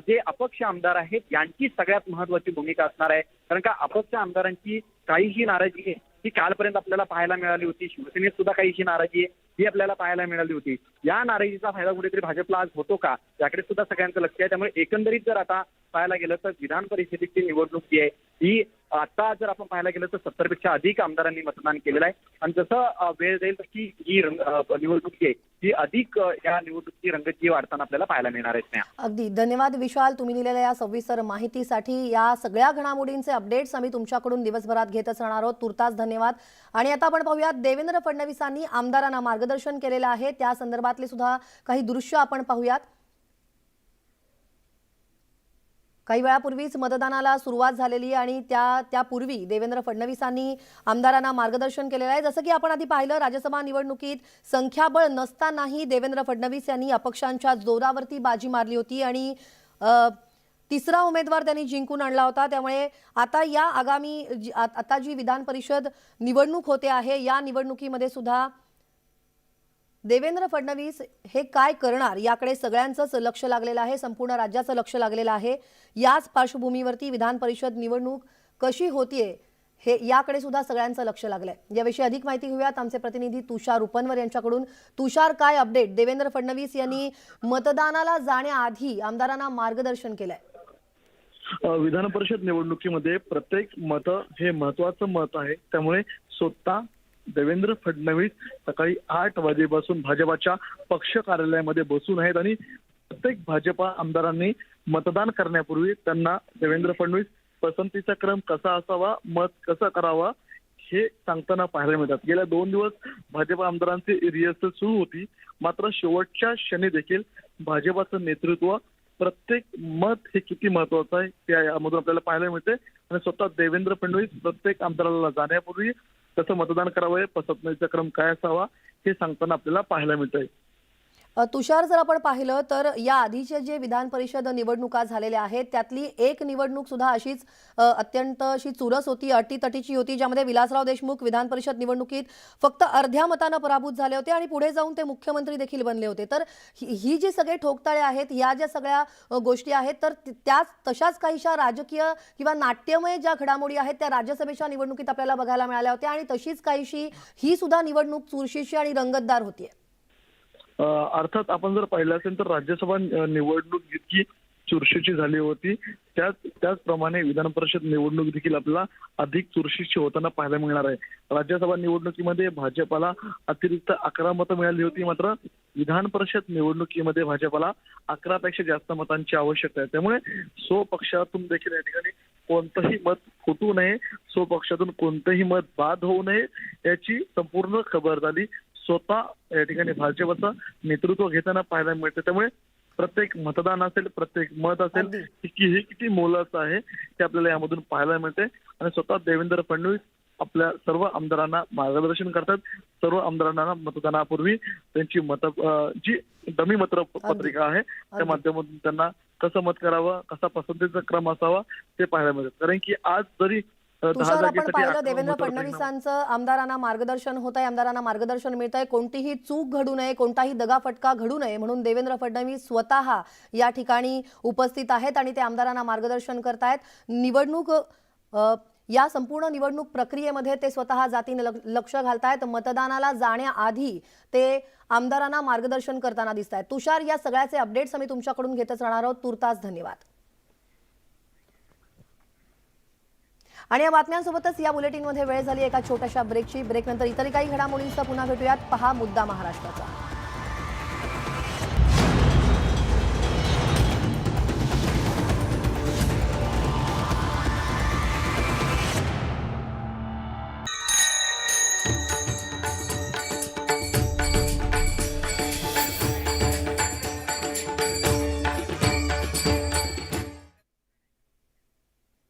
जे अपक्ष आमदार आहेत यांची सगळ्यात महत्वाची भूमिका असणार आहे. कारण का अपक्ष आमदारांची काहीशी नाराजी आहे ही कालपर्यंत आपल्याला पाहायला मिळाली होती. शिवसेनेत सुद्धा काहीशी नाराजी आहे ही आपल्याला पाहायला मिळाली होती. या नाराजीचा फायदा कुठेतरी भाजपला आज होतो का याकडे सुद्धा सगळ्यांचं लक्ष आहे. त्यामुळे एकंदरीत जर आता पाहायला गेलं तर विधान परिषदेची निवडणूक जी आहे ही आता जर आपण पाहायला गेलं तर 70 पेक्षा अधिक आमदारांनी मतदान केलेलं आहे आणि जसं वेळ जाईल तशी ही निवडणूक जी आहे ही अधिक या निवडणुकीची रंगत जी वाढताना आपल्याला पाहायला मिळणार आहे. अगदी धन्यवाद विशाल, तुम्ही दिलेल्या या सविस्तर माहितीसाठी. या सगळ्या घडामोडींचे अपडेट्स आम्ही तुमच्याकडून दिवसभरात घेतच राहणार आहोत. तुर्तास धन्यवाद. आणि आता आपण पाहूयात देवेंद्र फडणवीसांनी आमदारांना मार्गदर्शन केलेलं आहे त्या संदर्भातले सुद्धा काही दृश्य आपण पाहूयात. काही वेळापूर्वीच मतदानाला सुरुवात झालेली आणि त्यापूर्वी देवेंद्र फडणवीसांनी आमदारांना मार्गदर्शन केलेलं आहे. जसं की आपण आधी पाहिलं राज्यसभा निवडणुकीत संख्याबळ नसतानाही देवेंद्र फडणवीस यांनी अपक्षांच्या जोरावरती बाजी मारली होती आणि तिसरा उमेदवार त्यांनी जिंकून आणला होता. त्यामुळे आता या आता जी विधान परिषद निवडणूक होते आहे या निवडणुकीमध्ये सुद्धा देवेंद्र फडणवीस हे काय करणार याकडे सगळ्यांचंच लक्ष लागलेलं आहे. संपूर्ण राज्याचं लक्ष लागलेलं आहे. याच पार्श्वभूमीवरती विधान परिषद निवडणूक कशी होतीये हे याकडे सुद्धा सगळ्यांचं लक्ष लागलंय. याविषयी अधिक माहिती घेऊयात आमचे प्रतिनिधी तुषार उपनवर यांच्याकडून. तुषार, काय अपडेट? देवेंद्र फडणवीस यांनी मतदानाला जाण्याआधी आमदारांना मार्गदर्शन केलंय. विधान परिषद निवडणुकीमध्ये प्रत्येक मत हे महत्वाचं मत आहे. त्यामुळे स्वतः देवेंद्र फडणवीस सकाळी 8 वाजेपासून भाजपाच्या पक्ष कार्यालयामध्ये बसून आहेत आणि प्रत्येक भाजपा आमदारांनी मतदान करण्यापूर्वी त्यांना देवेंद्र फडणवीस पसंतीचा क्रम कसा असावा, मत कसं करावा हे सांगताना पाहायला मिळतात. गेल्या 2 दिवस भाजपा आमदारांची रिहर्सल सुरू होती. मात्र शेवटच्या क्षणी देखील भाजपाचं नेतृत्व प्रत्येक मत हे किती महत्वाचं आहे त्या यामधून आपल्याला पाहायला मिळते आणि स्वतः देवेंद्र फडणवीस प्रत्येक आमदाराला जाण्यापूर्वी कसं मतदान करावं, पसंतीचा क्रम काय असावा हे सांगताना आपल्याला पाहायला मिळतंय. तुषार, जर आपण पाहिलं तर या आधीचे जे विधान परिषद निवडणुका झालेल्या आहेत त्यातली एक निवडणूक सुद्धा अशीच अत्यंत अशी चुरस होती, अटीतटीची होती, ज्यामध्ये विलासराव देशमुख विधान परिषद निवडणुकीत फक्त अर्ध्या मतानं पराभूत झाले होते आणि पुढे जाऊन ते मुख्यमंत्री देखील बनले होते. तर ही जी सगळे ठोकताळे आहेत, या ज्या सगळ्या गोष्टी आहेत, तर त्याच तशाच काहीशा राजकीय किंवा नाट्यमय ज्या घडामोडी आहेत त्या राज्यसभेच्या निवडणुकीत आपल्याला बघायला मिळाल्या होत्या आणि तशीच काहीशी ही सुद्धा निवडणूक चुरशीची आणि रंगतदार होतीये. अर्थात आपण जर पाहिलं असेल तर राज्यसभा निवडणूक जितकी चुरशीची झाली होती त्याचप्रमाणे विधान परिषद निवडणूक देखील आपल्याला अधिक चुरशीची होताना पाहायला मिळणार आहे. राज्यसभा निवडणुकीमध्ये भाजपाला अतिरिक्त 11 मतं मिळाली होती, मात्र विधान परिषद निवडणुकीमध्ये भाजपाला 11 पेक्षा जास्त मतांची आवश्यकता आहे. त्यामुळे स्वपक्षातून देखील या ठिकाणी कोणतंही मत फुटू नये, स्वपक्षातून कोणतंही मत बाद होऊ नये याची संपूर्ण खबरदारी स्वतः या ठिकाणी भाजपचं नेतृत्व घेताना पाहायला मिळते. त्यामुळे प्रत्येक मतदान असेल, प्रत्येक मत असेल, हे किती मोलाचं आहे ते आपल्याला यामधून पाहायला मिळते. आणि स्वतः देवेंद्र फडणवीस आपल्या सर्व आमदारांना मार्गदर्शन करतात. सर्व आमदारांना मतदानापूर्वी त्यांची जी डमी मतपत्रिका आहे त्या माध्यमातून त्यांना कसं मत करावं, कसा पसंतीचा क्रम असावा ते पाहायला मिळतं. कारण की आज जरी तुषार, आपण पाहिलं देवेंद्र फडणवीसांचं आमदारांना मार्गदर्शन होत आहे, आमदारांना मार्गदर्शन मिळत आहे. कोणतीही चूक घडू नये, कोणताही दगाफटका घडू नये म्हणून देवेंद्र फडणवीस स्वतः या ठिकाणी उपस्थित आहेत आणि ते आमदारांना मार्गदर्शन करतायत. निवडणूक या संपूर्ण निवडणूक प्रक्रियेमध्ये ते स्वतः जातीने लक्ष घालतायत. मतदानाला जाण्याआधी ते आमदारांना मार्गदर्शन करताना दिसत आहेत. तुषार, या सगळ्याचे अपडेट्स आम्ही तुमच्याकडून घेतच राहणार आहोत. तुर्तास धन्यवाद. आणि या बातम्यांसोबतच या बुलेटिनमध्ये वेळ झाली एका छोट्याशा ब्रेकची. ब्रेकनंतर इतर काही घडामोडींचा पुन्हा भेटूयात. पहा मुद्दा महाराष्ट्राचा.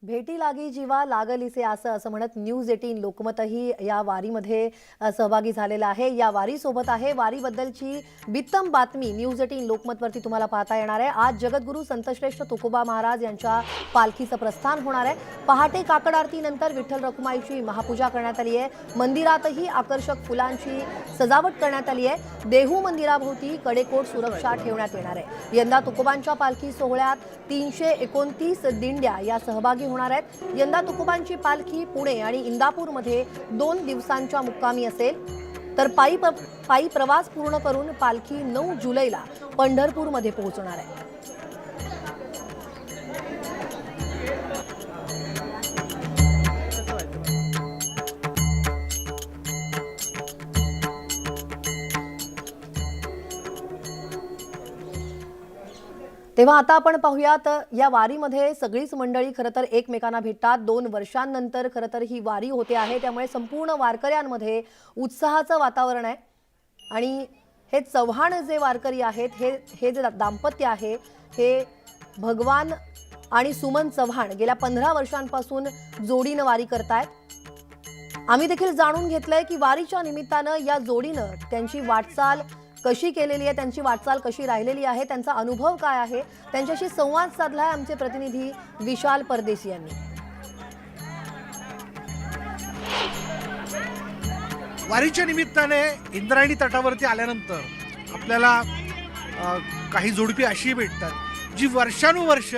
भेटी लागी जीवा लागलीसे असं म्हणत न्यूज 18 लोकमतही या वारीमध्ये सहभागी झालेला आहे. या वारीसोबत आहे वारीबद्दलची बित्तम बातमी न्यूज 18 लोकमतवरती तुम्हाला पाहता येणार आहे. आज जगद्गुरू संतश्रेष्ठ तुकोबा महाराज यांच्या पालखीचं प्रस्थान होणार आहे. पहाटे काकड आरतीनंतर विठ्ठल रखुमाईची महापूजा करण्यात आली आहे. मंदिरातही आकर्षक फुलांची सजावट करण्यात आली आहे. देहू मंदिराभोवती कडेकोट सुरक्षा ठेवण्यात येणार आहे. यंदा तुकोबांच्या पालखी सोहळ्यात 329 दिंड्या या सहभागी होणार आहेत. यंदा तुकोबांची पालखी पुणे आणि इंदापूरमध्ये 2 दिवसांच्या मुक्कामी असेल. तर पायी प्रवास पूर्ण करून पालखी 9 जुलैला पंढरपूरमध्ये पोहोचणार आहे. तेव्हा आता आपण पाहूयात या वारीमध्ये सगळीच मंडळी खरं तर एकमेकांना भेटतात. 2 वर्षांनंतर खरं तर ही वारी होते आहे, त्यामुळे संपूर्ण वारकऱ्यांमध्ये उत्साहाचं वातावरण आहे. आणि हे चव्हाण जे वारकरी आहेत, हे जे दाम्पत्य आहे, हे भगवान आणि सुमन चव्हाण गेल्या 15 वर्षांपासून जोडीनं वारी करतायत. आम्ही देखील जाणून घेतलंय की वारीच्या निमित्तानं या जोडीनं त्यांची वाटचाल कशी केलेली आहे, त्यांची वाटचाल कशी राहिलेली आहे, त्यांचा अनुभव काय आहे, त्यांच्याशी संवाद साधलाय आमचे प्रतिनिधी विशाल परदेशी यांनी. वारीच्या निमित्ताने इंद्रायणी तटावरती आल्यानंतर आपल्याला काही जोडपी अशी भेटतात जी वर्षानुवर्ष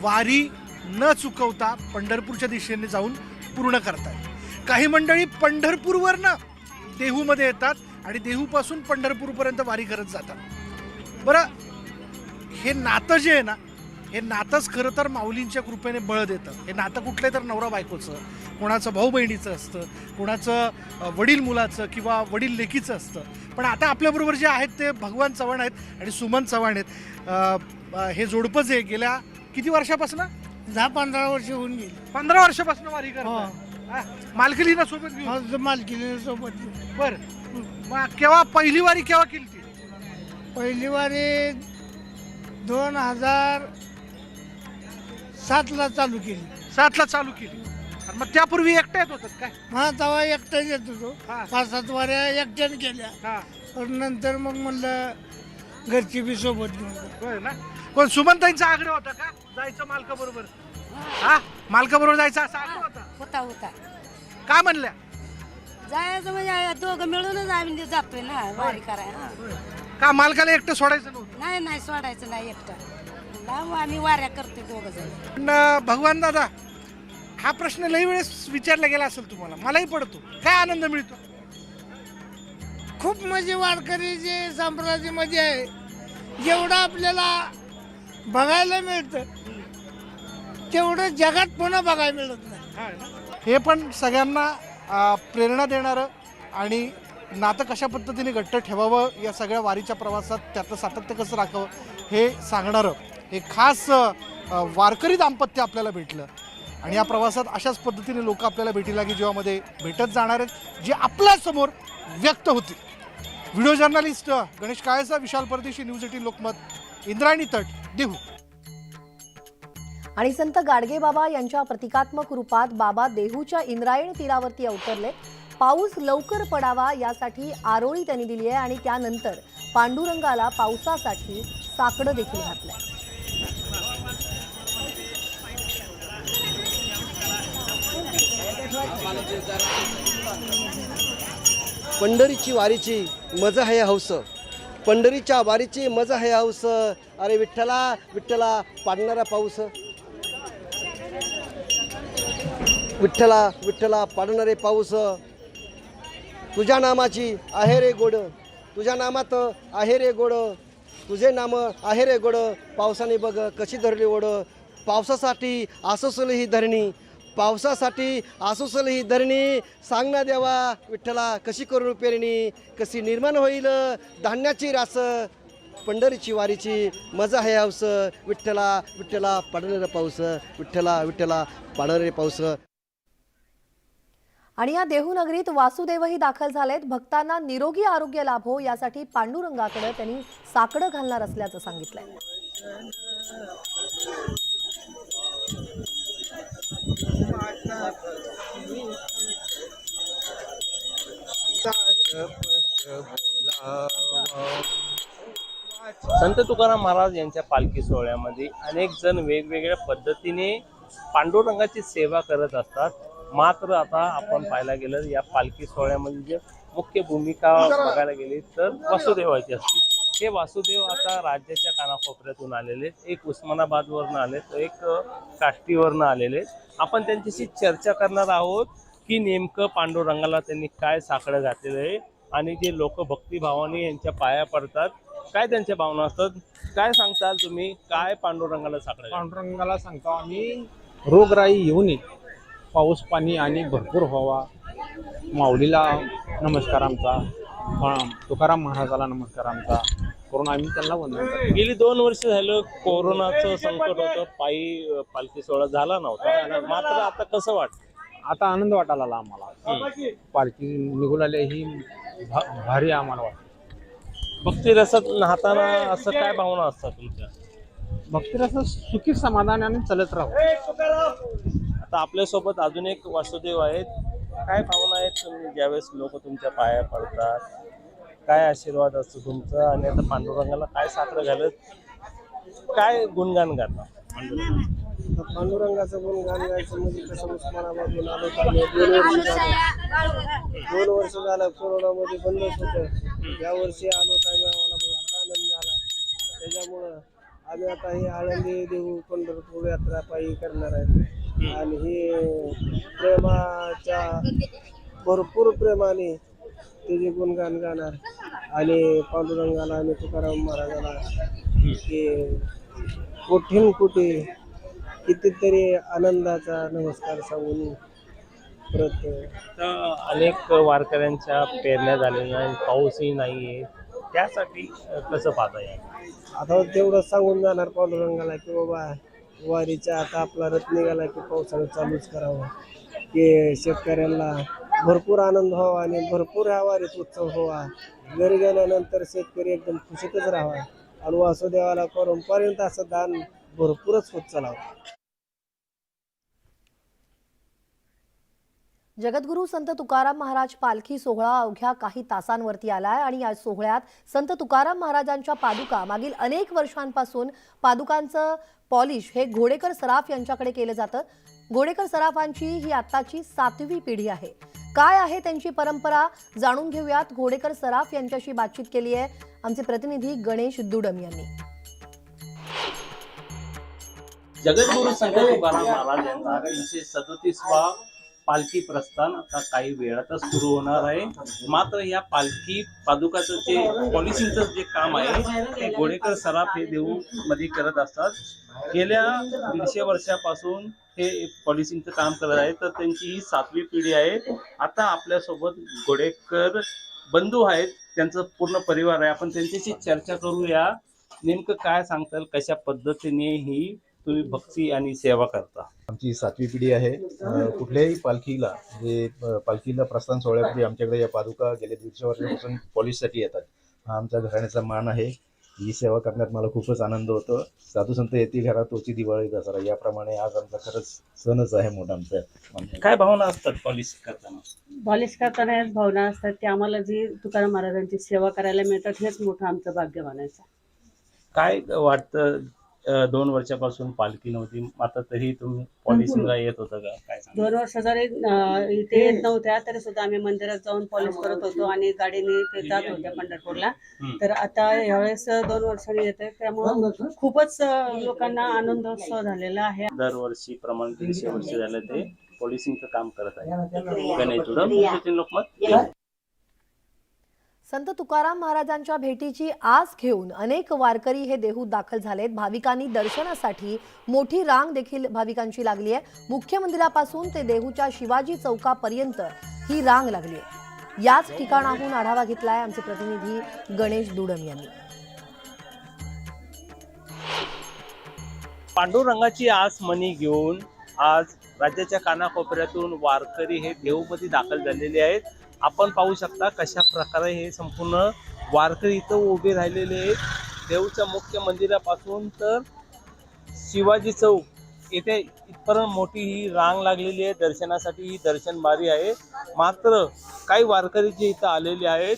वारी न चुकवता पंढरपूरच्या दिशेने जाऊन पूर्ण करतात. काही मंडळी पंढरपूरवरनं देहूमध्ये येतात आणि देहूपासून पंढरपूरपर्यंत वारी करत जातात. बरं, हे नातं जे आहे ना, हे नातंच खरं तर माऊलींच्या कृपेने बळ देतं. हे नातं कुठलं तर नवरा बायकोचं, कोणाचं भाऊ बहिणीचं असतं, कोणाचं वडील मुलाचं किंवा वडील लेकीचं असतं. पण आता आपल्याबरोबर जे आहेत ते भगवान चव्हाण आहेत आणि सुमन चव्हाण आहेत. हे जोडपं जे गेल्या किती वर्षापासून 10-15 वर्ष होऊन गेली. 15 वर्षापासून वारी करतात. मालकिलीना सोबत घेऊन? मालकीने सोबत. बरं, मग केव्हा पहिली वारी केव्हा केली ती? पहिली वारी 2007ला चालू केली. 7ला चालू केली. मग त्यापूर्वी एकट्या येत होतात काय? हा तेव्हा एकटाच येत होतो. 5-7 वाऱ्या एकट्याने केल्या. पण नंतर मग म्हणलं घरची बी सोबत घेऊन जा. होय ना. कोण सुमनताईंचा आग्रह होता का जायचं मालकाबरोबर? हा मालकाबरोबर जायचं असा आग्रह होता? होता काय म्हणल्या? जायचं म्हणजे दोघं मिळूनच आम्ही जातोय ना वारी करायला. का मालकाला एकटं सोडायचं नव्हतं? नाही सोडायचं नाही एकटं. लांब आम्ही वाऱ्या करतोय दोघं जण. पण भगवान दादा, हा प्रश्न लई वेळेस विचारला गेला असेल तुम्हाला, मलाही पडतो. काय आनंद मिळतो? खूप म्हणजे वारकरीचे संप्रदायामध्ये आहे, जेवढं आपल्याला बघायला मिळतं तेवढं जगात पुन्हा बघायला मिळत नाही. हे पण सगळ्यांना प्रेरणा देणारं आणि नातं कशा पद्धतीने घट्ट ठेवावं या सगळ्या वारीच्या प्रवासात त्यातलं सातत्य कसं राखावं हे सांगणारं हे खास वारकरी दाम्पत्य आपल्याला भेटलं. आणि या प्रवासात अशाच पद्धतीने लोक आपल्याला भेटीला की जेव्हामध्ये भेटत जाणार आहेत, जे आपल्यासमोर व्यक्त होतील. व्हिडिओ जर्नलिस्ट गणेश काळेचा, विशाल परदेशी, न्यूज 18 लोकमत, इंद्रायणी तट, देहू. आणि संत गाडगे बाबा यांच्या प्रतिकात्मक रूपात बाबा देहूच्या इंद्रायणी तीरावरती अवतरले. पाऊस लवकर पडावा यासाठी आरोळी त्यांनी दिली आहे आणि त्यानंतर पांडुरंगाला पावसासाठी साकडं देखील घातलंय. पंढरीची वारीची मजा आहे हौस, पंढरीच्या वारीची मजा आहे हौस. अरे विठ्ठला विठ्ठला पाडणारा पाऊस, विठ्ठला विठ्ठला पाडणारे पाऊस. तुझ्या नामाची आहे रे गोड, तुझ्या नामात आहे रे गोड, तुझे नाम आहे रे गोड. पावसाने बघ कशी धरली ओढ, पावसासाठी आसोसल ही धरणी, पावसासाठी आसोसल ही धरणी. सांग ना देवा विठ्ठला कशी करू पेरणी, कशी निर्माण होईल धान्याची रास. पंढरीची वारीची मजा आहे हौस, विठ्ठला विठ्ठला पाडणारा पाऊस, विठ्ठला विठ्ठला पाडणारे पाऊस. आणि या देहू नगरीत वासुदेवही दाखल झालेत. भक्तांना निरोगी आरोग्य लाभो यासाठी पांडुरंगाकडे त्यांनी साकडं घालणार असल्याचं सांगितलंय. संत तुकाराम महाराज यांच्या पालखी सोहळ्यामध्ये अनेक जण वेगवेगळ्या पद्धतीने पांडुरंगाची सेवा करत असतात. मात्र आता आपण पाहायला गेलं या पालखी सोहळ्यामध्ये जे मुख्य भूमिका बघायला गेली तर वासुदेवाची असते. हे वासुदेव आता राज्याच्या कानाकोपऱ्यातून आलेले, एक उस्मानाबादवरनं आले तर एक काष्टीवरनं आलेले. आपण त्यांच्याशी चर्चा करणार आहोत की नेमकं पांडुरंगाला त्यांनी काय साकडं घातलेलं आहे आणि जे लोक भक्तिभावाने यांच्या पाया पडतात काय त्यांच्या भावना असतात. काय सांगताल तुम्ही, काय पांडुरंगाला साकडं? पांडुरंगाला सांगतो आम्ही रोगराई येऊ नये, पाऊस पाणी आणि भरपूर व्हावा. माऊलीला नमस्कार आमचा, तुकाराम महाराजाला नमस्कार आमचा करून आम्ही त्यांना वंदन करतो. गेली 2 वर्ष झालं कोरोनाचं संकट होतं, पायी पालखी सोहळा झाला नव्हता. मात्र आता कसं वाटतं? आता आनंद वाटायला लागला आम्हाला. पालखी निघून आले ही भारी आम्हाला वाटतं. भक्तिरसात नाहताना असं काय भावना असतात तुमच्या? भक्तिरसात सुखी समाधानाने चालत राहू. आता आपल्यासोबत अजून एक वासुदेव आहेत. काय भावना आहेत तुम्ही ज्यावेळेस लोक तुमच्या पाया पडतात, काय आशीर्वाद असतो तुमचा आणि आता पांडुरंगाला काय साकडं घालत काय गुणगान गाता? पांडुरंगाचं गुणगान गायचं म्हणजे कसं उस्मानाबादून आलो, 2 वर्ष झालं कोरोनामध्ये बंदच होतं. या वर्षी आलो टाइम आम्हाला बहुत आनंद झाला. त्याच्यामुळं आम्ही आता ही आळंदी देऊ पंढरपूर यात्रा पायी करणार आहे आणि ही प्रेमाच्या भरपूर प्रेमाने त्याचे गुणगान गाणार आणि पांडुरंगाला आणि तुकाराम महाराजाला की कोठीन कुठे कितीतरी आनंदाचा नमस्कार सांगून परत. अनेक वारकऱ्यांच्या पेरण्या झालेल्या आहेत, पाऊसही नाहीये, त्यासाठी कसं पाहता येईल? आता तेवढं सांगून जाणार पांडुरंगाला की बाबा वारीचा आता आपला रथ निघाला की पावसाळा चालूच करावं, की शेतकऱ्यांना भरपूर आनंद व्हावा आणि भरपूर ह्या वारीत उत्सव व्हावा. घरी गेल्यानंतर शेतकरी एकदम खुशीतच राहावा आणि वासुदेवाला परंपरेत असं दान भरपूरच होत चालावं. जगद्गुरू संत तुकाराम महाराज पालखी सोहळा अवघ्या काही तासांवरती आलाय आणि या सोहळ्यात संत तुकाराम महाराजांच्या पादुका मागील अनेक वर्षांपासून पादुकांचं पॉलिश हे घोडेकर सराफ यांच्याकडे केलं जातं। घोडेकर सराफांची ही आत्ताची 7वी पिढी आहे। काय आहे त्यांची परंपरा जाणून घेऊयात। घोडेकर सराफ यांच्याशी बातचीत केली आहे आमचे प्रतिनिधी गणेश दुडम यांनी। जगद्गुरू संत तुकाराम महाराज यांचा 337वा पालखी प्रस्थान आता काही वेळातच सुरू होणार आहे। मात्र या पालखी पादुकाचं जे पॉलिशिंगचं जे काम आहे ते घोडेकर सराफ हे देऊ मध्ये करत असतात। गेल्या 150 वर्षापासून हे पॉलिशिंगचं काम करत आहे, तर त्यांची ही 7वी पिढी आहे। आता आपल्यासोबत घोडेकर बंधू आहेत, त्यांचं पूर्ण परिवार आहे। आपण त्यांच्याशी चर्चा करूया, नेमकं काय सांगताल, कशा पद्धतीने ही तुम्ही भक्ती आणि सेवा करता। आमची 7वी पिढी आहे। कुठल्याही पालखीला पालखीला प्रस्थान सोहळ्यापूर्वी आमच्याकडे या पादुका गेल्या 150 वर्षापासून पॉलिशसाठी येतात। हा आमच्या घराण्याचा मान आहे। ही सेवा करण्यात मला खूपच आनंद होतो। साधू संत येती घरात तोची दिवाळी दसरा, याप्रमाणे आज आमचा खरंच सणच आहे मोठा आमचा। काय भावना असतात पॉलिश करताना? पॉलिश करताना याच भावना असतात की आम्हाला जी तुकाराम महाराजांची सेवा करायला मिळतात हेच मोठं आमचं भाग्य म्हणायचं। काय वाटतं, 2 वर्षापासून पालखी नव्हती, आता तरी तुम्ही पॉलिशिंगला येत होतं का? काय सांगा? 2 वर्ष जरी इथे येत नव्हत्या तरी सुद्धा आम्ही मंदिरात जाऊन पॉलिश करत होतो आणि गाडीने ते जात होत्या पंढरपूरला। तर आता यावेळेस 2 वर्षांनी येते, त्यामुळे खूपच लोकांना आनंदोत्सव झालेला आहे। दरवर्षी प्रमाण 300 वर्ष झालं ते पॉलिशिंगचं काम करत आहे। गणेश दुडम, लोकमत। संत तुकाराम महाराजांच्या भेटीची आस घेऊन अनेक वारकरी हे देहूत दाखल झालेत। भाविकांनी दर्शनासाठी मोठी रांग देखील भाविकांची लागली आहे। मुख्य मंदिरापासून ते देहूच्या शिवाजी चौकापर्यंत ही रांग लागली आहे। याच ठिकाणाहून आढावा घेतलाय आमचे प्रतिनिधी गणेश दुडम यांनी। पांडुरंगाची आस मनी घेऊन आज राज्याच्या कानाकोपऱ्यातून वारकरी हे देहूमध्ये दाखल झालेले आहेत। आपण पाहू शकता कशा प्रकारे हे संपूर्ण वारकरी इथं उभे राहिलेले आहेत। देऊच्या मुख्य मंदिरापासून तर शिवाजी चौक येथे इथपर्यंत मोठी ही रांग लागलेली आहे। दर्शनासाठी ही दर्शन बारी आहे। मात्र काही वारकरी जे इथं आलेले आहेत,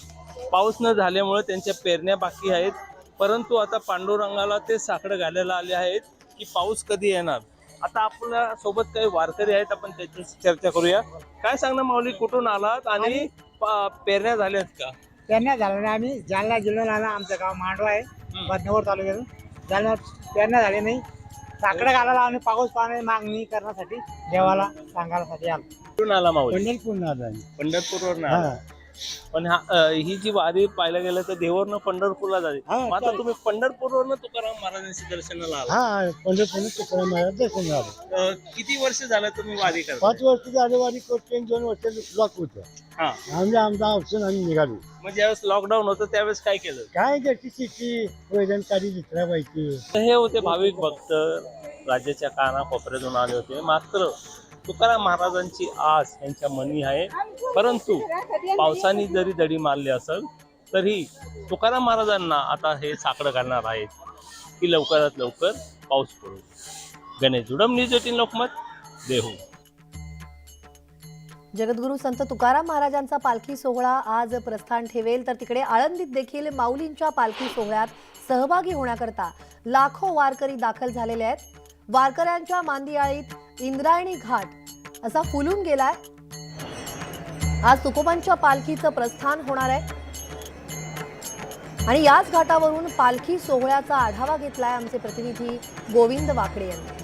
पाऊस न झाल्यामुळे त्यांच्या पेरण्या बाकी आहेत, परंतु आता पांडुरंगाला ते साकडं घालायला आले आहेत की पाऊस कधी येणार। आता आपल्या सोबत काही वारकरी आहेत, आपण त्याच्याशी चर्चा करूया। काय सांगणार माऊली, कुठून आलात आणि पेरण्या झाल्यात का? पेरण्या झाल्या नाही, आम्ही जालना जिल्ह्याला आमचं गाव मांडवा आहे, बदनापूर तालुक्यातून। जालना पेरण्या झाल्या नाही, साकडं घालायला आणि पाऊस पाणी मागणी करण्यासाठी देवाला सांगायसाठी आलो। कुठून आला माऊली? पंढरपूर आलो। पंढरपूरवरून आला। पण ही जी वारी पाहायला गेलं तर देवावरनं पंढरपूरला जाते, मात्र तुम्ही पंढरपूरवरनं तुकाराम महाराजांच्या दर्शनाला आला? पंढरपूर तुकाराम महाराज दर्शन आलो। किती वर्ष झालं तुम्ही वारी करता? 5 वर्ष झाली वारी करते, 2 वर्ष लॉक होतं। आम्ही आमचा ऑप्शन आम्ही निघालो। मग ज्यावेळेस लॉकडाऊन होतं त्यावेळेस काय केलं? काय त्याची शेती वैजनकारी दुसऱ्या पाहिजे। हे होते भाविक भक्त, राज्याच्या कानाकोपऱ्यातून आले होते। मात्र तुकाराम महाराजांची आस यांच्या मनी आहे, परंतु पावसाने जरी दडी मारली असेल तरी तुकाराम महाराजांना आता हे साकडं घालणार आहेत की लवकरात लवकर पाऊस पडू। गणेश दुडम, न्यूज 18 लोकमत, देहू। जगद्गुरू संत तुकाराम महाराजांचा पालखी सोहळा आज प्रस्थान ठेवेल, तर तिकडे आळंदीत देखील माऊलींच्या पालखी सोहळ्यात सहभागी होण्याकरता लाखो वारकरी दाखल झालेले आहेत। वारकऱ्यांच्या मांदियाळीत इंद्रायणी घाट असा फुलून गेलाय। आज तुकोबांच्या पालखीचं प्रस्थान होणार आहे आणि याच घाटावरून पालखी सोहळ्याचा आढावा घेतलाय आमचे प्रतिनिधी गोविंद वाकडे यांनी।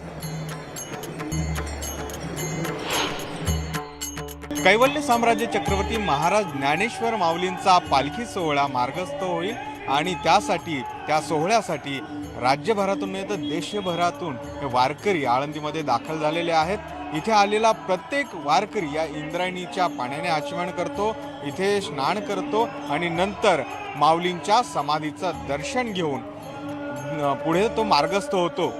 कैवल्य साम्राज्य चक्रवर्ती महाराज ज्ञानेश्वर माऊलींचा पालखी सोहळा मार्गस्थ होईल आणि त्यासाठी त्या सोहळ्यासाठी राज्यभरातून नाही तर देशभरातून हे वारकरी आळंदीमध्ये दाखल झालेले आहेत। इथे आलेला प्रत्येक वारकरी या इंद्रायणीच्या पाण्याने आचमन करतो, इथे स्नान करतो आणि नंतर माऊलींच्या समाधीचं दर्शन घेऊन पुढे तो मार्गस्थ होतो।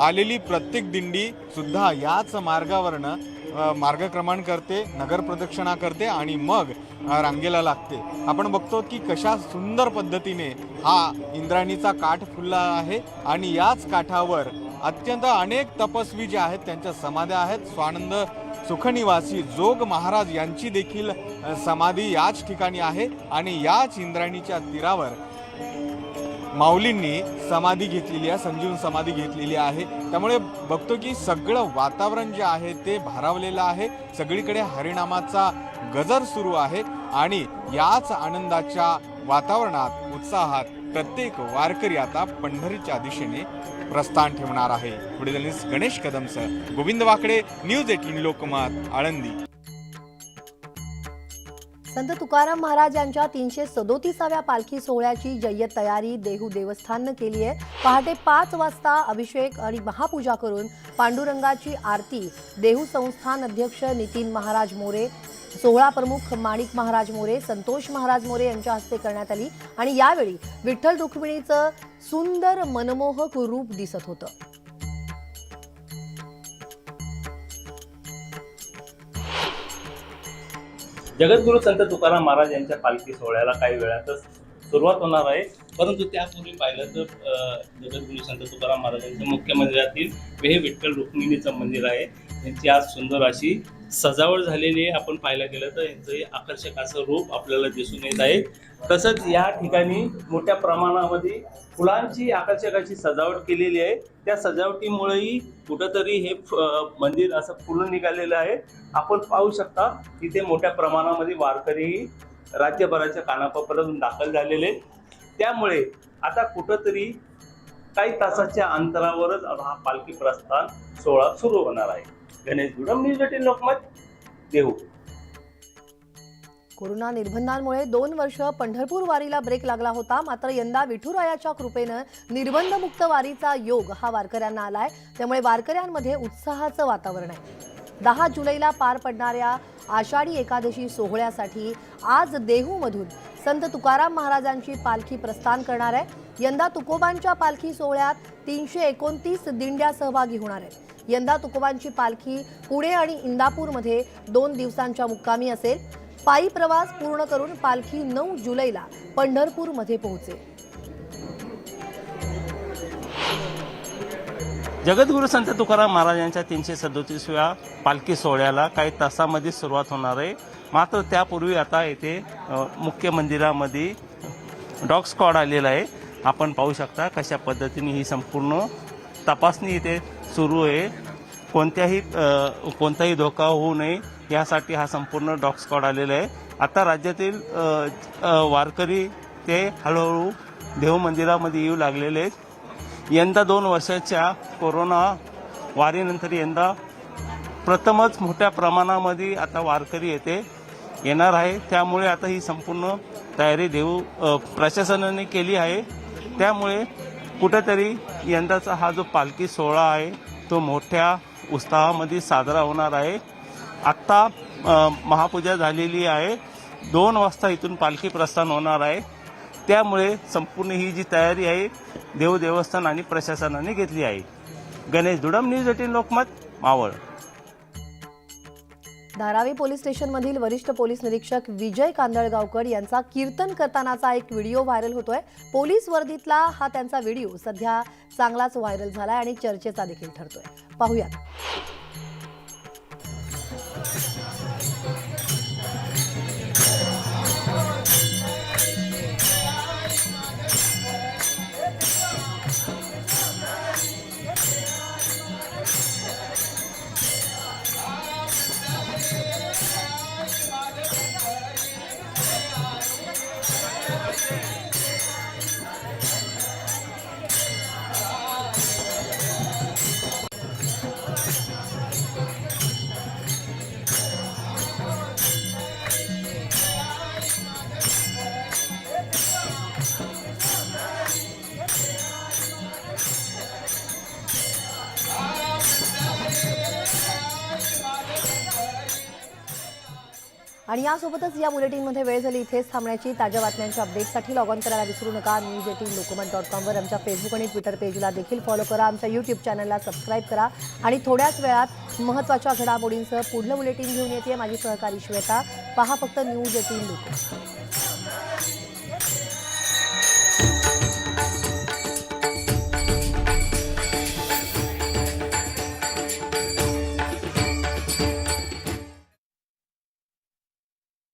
आलेली प्रत्येक दिंडी सुद्धा याच मार्गावरनं मार्गक्रमण करते, नगर प्रदक्षिणा करते आणि मग रांगेला लागते। आपण बघतो की कशा सुंदर पद्धतीने हा इंद्रायणीचा काठ फुलला आहे आणि याच काठावर अत्यंत अनेक तपस्वी जे आहेत त्यांच्या समाध्या आहेत। स्वानंद सुखनिवासी जोग महाराज यांची देखील समाधी याच ठिकाणी आहे आणि याच इंद्रायणीच्या तीरावर माऊलींनी समाधी घेतलेली आहे, संजीवन समाधी घेतलेली आहे। त्यामुळे बघतो की सगळं वातावरण जे आहे ते भारावलेलं आहे, सगळीकडे हरिनामाचा गजर सुरू आहे आणि याच आनंदाच्या वातावरणात उत्साहात प्रत्येक वारकरी आता पंढरीच्या दिशेने प्रस्थान ठेवणार आहे। पुढे जर्नलिस्ट गणेश कदमसह गोविंद वाकडे, न्यूज 18 लोकमत, आळंदी। संत तुकाराम महाराज यांच्या 337व्या पालखी सोहळ्याची जय्यत तयारी देहू देवस्थाननं केली आहे। पहाटे 5 वाजता अभिषेक आणि महापूजा करून पांडुरंगाची आरती देहू संस्थान अध्यक्ष नितीन महाराज मोरे, सोहळा प्रमुख माणिक महाराज मोरे, संतोष महाराज मोरे यांच्या हस्ते करण्यात आली आणि यावेळी विठ्ठल रुक्मिणीचं सुंदर मनमोहक रूप दिसत होतं। जगद्गुरू संत तुकाराम महाराज यांच्या पालखी सोहळ्याला काही वेळातच सुरुवात होणार आहे, परंतु त्यापूर्वी पाहिलं तर जगद्गुरू संत तुकाराम महाराजांच्या मुख्य मंदिरातील हे विठ्ठल रुक्मिणीचं मंदिर आहे, यांची आज सुंदर अशी सजावट झालेली आहे। आपण पाहायला गेलं तर यांचं आकर्षक असं रूप आपल्याला दिसून येत आहे। तसंच या ठिकाणी मोठ्या प्रमाणामध्ये फुलांची आकर्षक अशी सजावट केलेली आहे, त्या सजावटीमुळेही कुठंतरी हे मंदिर असं फुलून निघालेलं आहे। आपण पाहू शकता इथे मोठ्या प्रमाणामध्ये वारकरी राज्यभराच्या कानाकोपऱ्यातून दाखल झालेले, त्यामुळे आता कुठंतरी काही तासाच्या अंतरावरच हा पालखी प्रस्थान सोहळा सुरू होणार आहे। गणेश गुडम, न्यूज 18 लोकमत, देहू। कोरोना निर्बंधांमुळे 2 वर्ष पंढरपूर वारीला ब्रेक लागला होता, मात्र यंदा विठुरायाच्या कृपेनं निर्बंधमुक्त वारीचा योग हा वारकऱ्यांना आलाय, त्यामुळे वारकऱ्यांमध्ये उत्साहाचं वातावरण आहे। 10 जुलैला पार पडणाऱ्या आषाढी एकादशी सोहळ्यासाठी आज देहूमधून संत तुकाराम महाराजांची पालखी प्रस्थान करणार आहे। यंदा तुकोबांच्या पालखी सोहळ्यात 329 दिंड्या सहभागी होणार आहेत। यंदा तुकोबांची पालखी पुणे आणि इंदापूरमध्ये 2 दिवसांच्या मुक्कामी असेल। पायी प्रवास पूर्ण करून पालखी 9 जुलैला पंढरपूरमध्ये पोहोचेल। जगद्गुरू संत तुकाराम महाराजांच्या 337व्या पालखी सोहळ्याला काही तासामध्ये सुरुवात होणार आहे, मात्र त्यापूर्वी आता येथे मुख्य मंदिरामध्ये डॉग स्क्वॉड आलेला आहे। आपण पाहू शकता कशा पद्धतीने ही संपूर्ण तपासणी इथे सुरू आहे। कोणताही धोका होऊ नये यासाठी हा संपूर्ण डॉग स्क्वॉड आलेला आहे। आता राज्यातील वारकरी ते हळूहळू देहू मंदिरामध्ये येऊ लागलेले आहेत। यंदा 2 वर्षाच्या कोरोना वारीनंतर यंदा प्रथमच मोठ्या प्रमाणामध्ये आता वारकरी येथे येणार आहे, त्यामुळे आता ही संपूर्ण तयारी देहू प्रशासनाने केली आहे। त्यामुळे कुठेतरी यंदाचा हा जो पालखी सोहळा आहे तो मोठ्या उत्साहामध्ये साजरा होणार आहे। आत्ता महापूजा झालेली आहे, 2 वाजता इथून पालखी प्रस्थान होणार आहे, त्यामुळे संपूर्ण ही जी तयारी आहे देहू देवस्थान आणि प्रशासनाने घेतली आहे। गणेश दुडम, न्यूज 18 लोकमत, मावळ। धारावी पोलीस स्टेशनमधील वरिष्ठ पोलीस निरीक्षक विजय कांदळगावकर यांचा कीर्तन करतानाचा एक व्हिडिओ व्हायरल होतोय। पोलीस वर्दीतला हा त्यांचा व्हिडिओ सध्या चांगलाच व्हायरल झालाय आणि चर्चेचा देखील ठरतोय। पाहूयात। आणि यासोबतच या बुलेटिनमध्ये वेळ झाली इथेच थांबण्याची। ताज्या बातम्यांच्या अपडेटसाठी लॉग ऑन करायला विसरू नका। news18lokamat.com वर आमच्या फेसबुक आणि ट्विटर पेजला देखील फॉलो करा। आमच्या यूट्यूब चॅनलला सबस्क्राईब करा आणि थोड्याच वेळात महत्त्वाच्या घडामोडींसह पुढलं बुलेटिन घेऊन येते माझी सहकारी श्वेता। पहा फक्त news18 लोकमत।